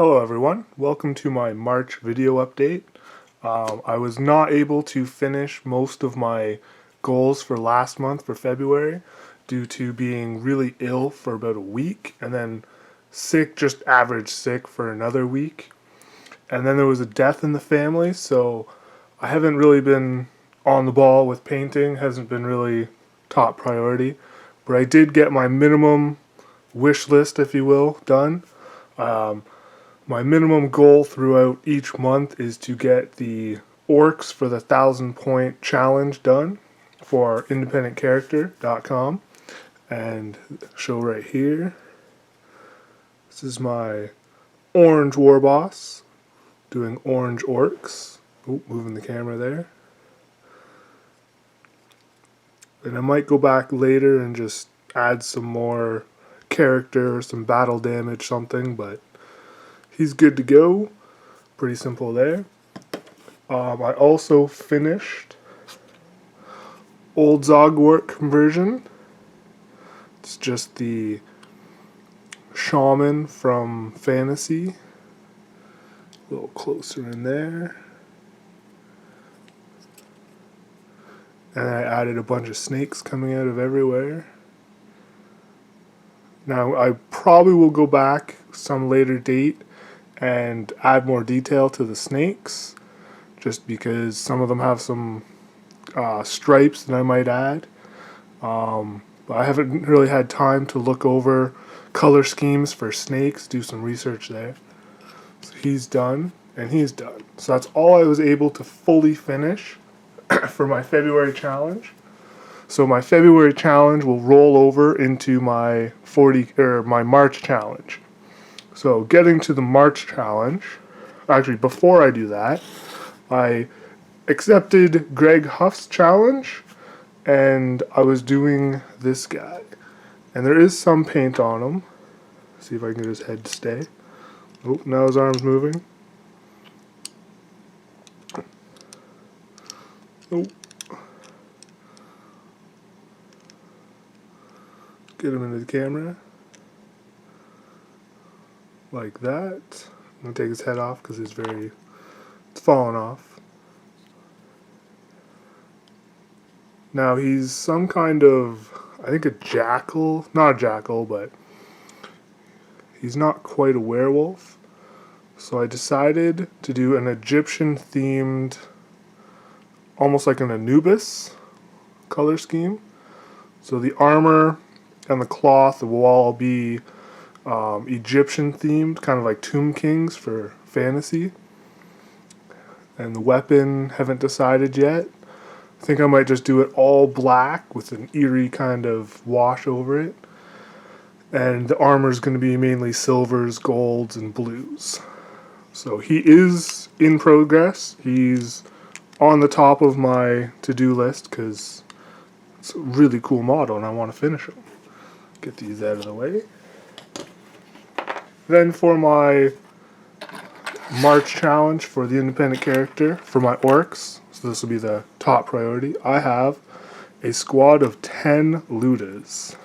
Hello everyone, welcome to my March video update. I was not able to finish most of my goals for last month for February due to being really ill for about a week and then sick, just average sick for another week. And then there was a death in the family, so I haven't really been on the ball with painting, hasn't been really top priority. But I did get my minimum wish list, if you will, done. My minimum goal throughout each month is to get the orcs for the 1,000-point challenge done for independentcharacter.com. And show right here. This is my orange war boss doing orange orcs. Oh, moving the camera there. And I might go back later and just add some more character, some battle damage, something, but he's good to go. Pretty simple there. I also finished Old Zogwart conversion. It's just the shaman from fantasy. A little closer in there. And I added a bunch of snakes coming out of everywhere. Now I probably will go back some later date and add more detail to the snakes, just because some of them have some stripes that I might add. But I haven't really had time to look over color schemes for snakes, do some research there. So he's done, and he's done. So that's all I was able to fully finish for my February challenge. So my February challenge will roll over into my my March challenge. So getting to the March challenge, actually before I do that, I accepted Greg Huff's challenge and I was doing this guy. And there is some paint on him. See if I can get his head to stay. Oh, now his arm's moving. Oh. Get him into the camera. Like that. I'm going to take his head off because it's falling off. Now he's some kind of, I think a jackal, not a jackal, but he's not quite a werewolf. So I decided to do an Egyptian themed, almost like an Anubis color scheme. So the armor and the cloth will all be Egyptian themed, kind of like Tomb Kings for fantasy. And the weapon, haven't decided yet. I think I might just do it all black with an eerie kind of wash over it. And the armor is going to be mainly silvers, golds, and blues. So he is in progress. He's on the top of my to-do list because it's a really cool model and I want to finish him. Get these out of the way. Then for my March challenge for the independent character, for my orcs, so this will be the top priority, I have a squad of 10 Ludas.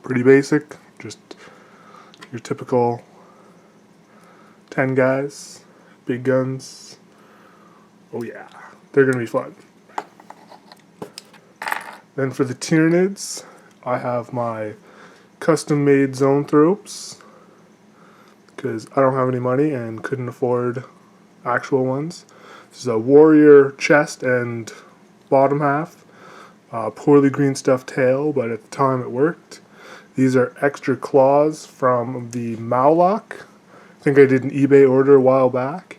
Pretty basic, just your typical 10 guys, big guns. Oh yeah, they're going to be fun. Then for the Tyranids, I have my custom-made zoanthropes because I don't have any money and couldn't afford actual ones. This is a warrior chest and bottom half, poorly green stuffed tail, but at the time it worked. These are extra claws from the Maulock. I think I did an eBay order a while back.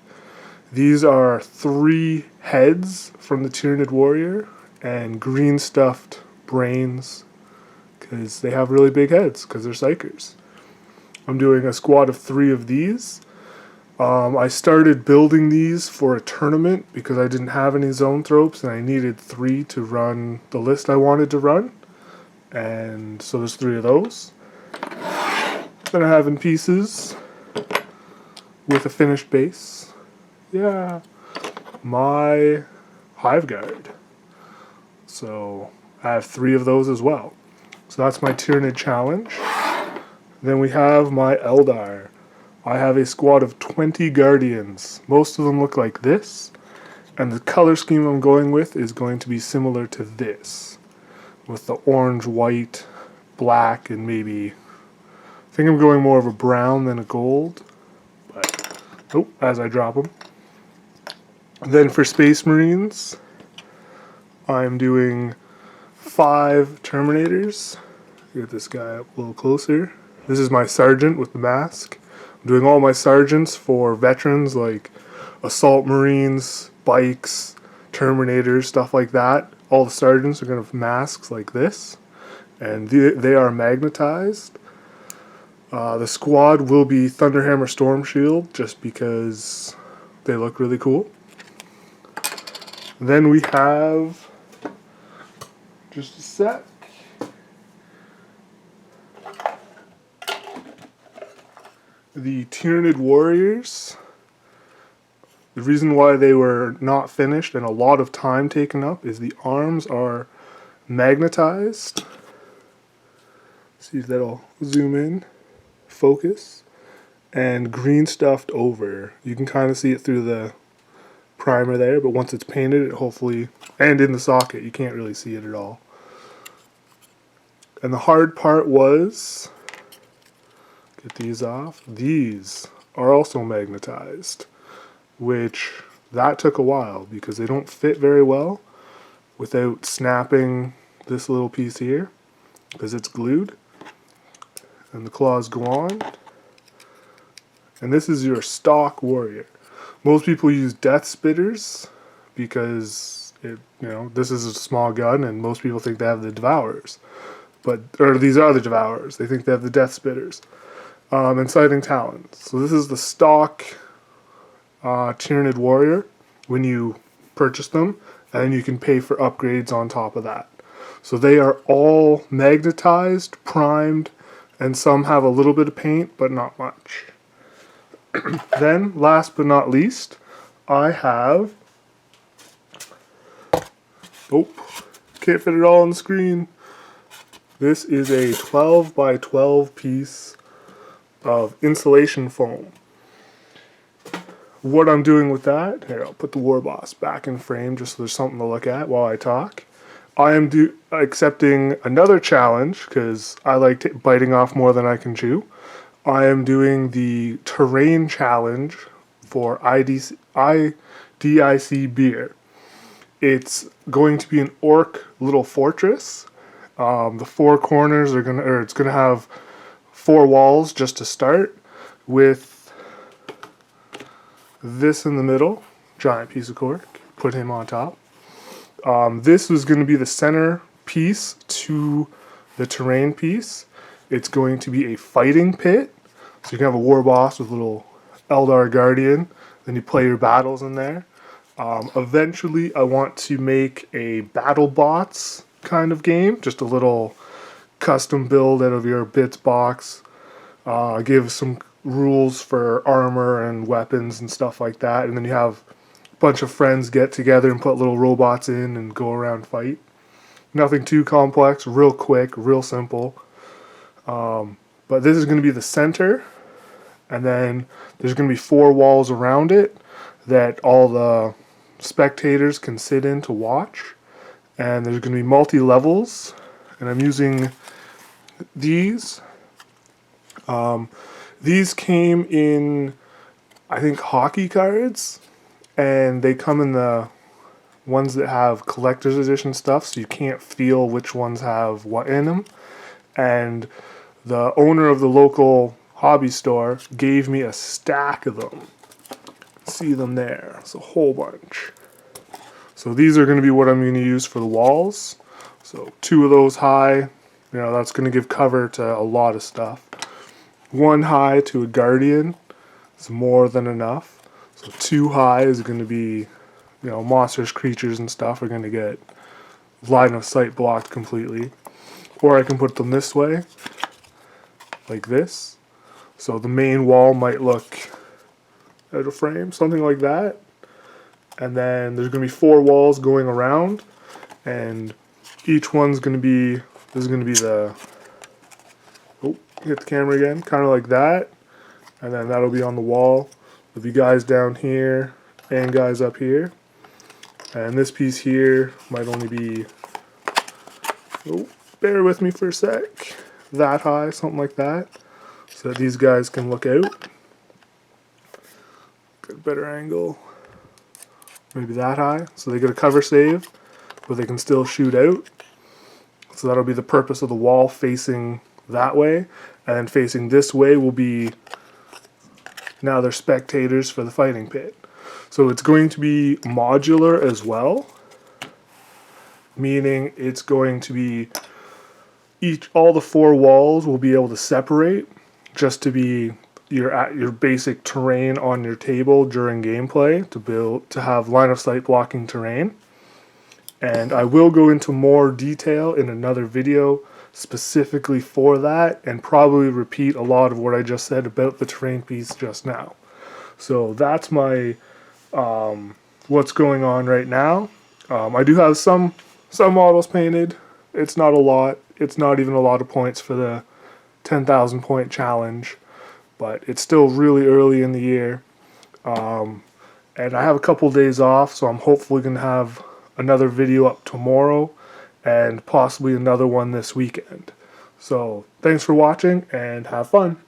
These are 3 heads from the Tyranid warrior and green stuffed brains because they have really big heads because they're psychers. I'm doing a squad of 3 of these. I started building these for a tournament because I didn't have any zoanthropes and I needed 3 to run the list I wanted to run. And so there's 3 of those. Then I have in pieces with a finished base. Yeah. My Hive Guard. So I have 3 of those as well. So that's my Tyranid challenge. Then we have my Eldar. I have a squad of 20 Guardians. Most of them look like this, and the color scheme I'm going with is going to be similar to this, with the orange, white, black, and maybe, I think I'm going more of a brown than a gold, but, oh, as I drop them. Then for Space Marines, I'm doing 5 Terminators. Get this guy up a little closer. This is my sergeant with the mask. I'm doing all my sergeants for veterans like Assault Marines, bikes, Terminators, stuff like that. All the sergeants are going to have masks like this, and they are magnetized. The squad will be Thunderhammer Storm Shield just because they look really cool. Then we have, just a sec, the Tyranid Warriors. The reason why they were not finished and a lot of time taken up is the arms are magnetized. See if that'll zoom in, focus, and green stuffed over. You can kind of see it through the primer there, but once it's painted, it hopefully, and in the socket, you can't really see it at all. And the hard part was, get these off, these are also magnetized, which that took a while because they don't fit very well without snapping this little piece here because it's glued, and the claws go on. And this is your stock warrior. Most people use death spitters because this is a small gun, and most people think they have the devourers, or these are the devourers. They think they have the death spitters. Inciting talons. So this is the stock Tyranid warrior when you purchase them, and then you can pay for upgrades on top of that. So they are all magnetized, primed, and some have a little bit of paint, but not much. Then, last but not least, I have, can't fit it all on the screen. This is a 12 by 12 piece of insulation foam. What I'm doing with that, here, I'll put the War Boss back in frame just so there's something to look at while I talk. I am accepting another challenge because I like biting off more than I can chew. I am doing the terrain challenge for IDIC beer. It's going to be an orc little fortress. The 4 corners it's gonna have 4 walls just to start, with this in the middle, giant piece of cork, put him on top. This was going to be the center piece to the terrain piece. It's going to be a fighting pit, so you can have a war boss with a little Eldar Guardian, then you play your battles in there. Eventually I want to make a battle bots kind of game, just a little custom build out of your bits box. Give some rules for armor and weapons and stuff like that, and then you have a bunch of friends get together and put little robots in and go around fight. Nothing too complex, real quick, real simple. But this is going to be the center, and then there's going to be 4 walls around it that all the spectators can sit in to watch, and there's going to be multi-levels, and I'm using these. These came in, I think, hockey cards, and they come in the ones that have collector's edition stuff, so you can't feel which ones have what in them. And the owner of the local hobby store gave me a stack of them. See them there. It's a whole bunch. So these are going to be what I'm going to use for the walls. So 2 of those high, that's going to give cover to a lot of stuff. 1 high to a guardian is more than enough. So 2 high is going to be, monsters, creatures, and stuff are going to get line of sight blocked completely. Or I can put them this way, like this. So the main wall might look out of frame, something like that. And then there's going to be 4 walls going around, and each one's going to be, this is going to be the, hit the camera again, kind of like that. and then that'll be on the wall. There'll be guys down here and guys up here. And this piece here might only be, oh, bear with me for a sec, that high, something like that, so that these guys can look out. Get a better angle, maybe that high, so they get a cover save, but they can still shoot out. So that'll be the purpose of the wall, facing that way, and then facing this way will be, now they're spectators for the fighting pit. So it's going to be modular as well, meaning it's going to be all the four walls will be able to separate just to be your basic terrain on your table during gameplay, to have line of sight blocking terrain. And I will go into more detail in another video specifically for that, and probably repeat a lot of what I just said about the terrain piece just now. So that's my what's going on right now. I do have some models painted. It's not a lot. It's not even a lot of points for the 10,000 point challenge, but it's still really early in the year. And I have a couple days off, so I'm hopefully going to have another video up tomorrow and possibly another one this weekend. So thanks for watching and have fun.